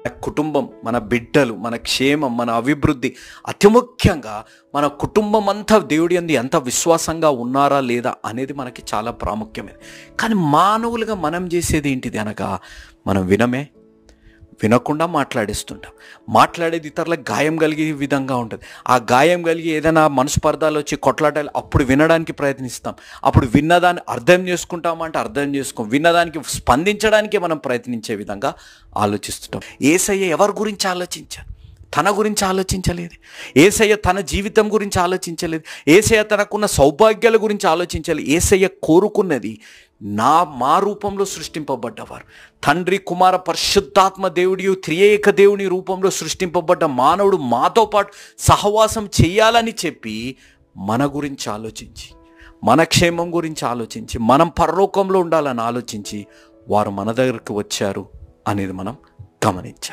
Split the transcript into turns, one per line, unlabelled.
కుటుంబం, మన బిడ్డలు, మన క్షేమం, మన అభివృద్ధి, అతి ముఖ్యంగా మన కుటుంబం అంతా దేవుడి యందు ఎంత విశ్వాసంగా ఉన్నారా లేదా అనేది మనకి చాలా ప్రాముఖ్యమైనది. కానీ మానవులుగా మనం చేసేది ఏంటిది అనగా, మనం వినకుండా మాట్లాడేస్తుంటాం. మాట్లాడేది ఇతరులకు గాయం కలిగే విధంగా ఉంటుంది. ఆ గాయం కలిగి ఏదైనా మనస్పర్ధాలు వచ్చి కొట్లాడాలి, అప్పుడు వినడానికి ప్రయత్నిస్తాం. అప్పుడు విన్నదాన్ని అర్థం చేసుకుంటామంటే అర్థం చేసుకోం. విన్నదానికి స్పందించడానికే మనం ప్రయత్నించే విధంగా ఆలోచిస్తుంటాం. యేసయ్య ఎవరి గురించి ఆలోచించారు? తన గురించి ఆలోచించలేదు. యేసయ్య తన జీవితం గురించి ఆలోచించలేదు. యేసయ్య తనకున్న సౌభాగ్యాల గురించి ఆలోచించలేదు. యేసయ్య కోరుకున్నది మా రూపంలో సృష్టింపబడ్డవారు, తండ్రి, కుమార, పరిశుద్ధాత్మ దేవుడి త్రియేక దేవుని రూపంలో సృష్టింపబడ్డ మానవుడు మాతో పాటు సహవాసం చేయాలని చెప్పి మన గురించి ఆలోచించి, మన క్షేమం గురించి ఆలోచించి, మనం పరలోకంలో ఉండాలని ఆలోచించి వారు మన దగ్గరకు వచ్చారు అనేది మనం గమనించాలి.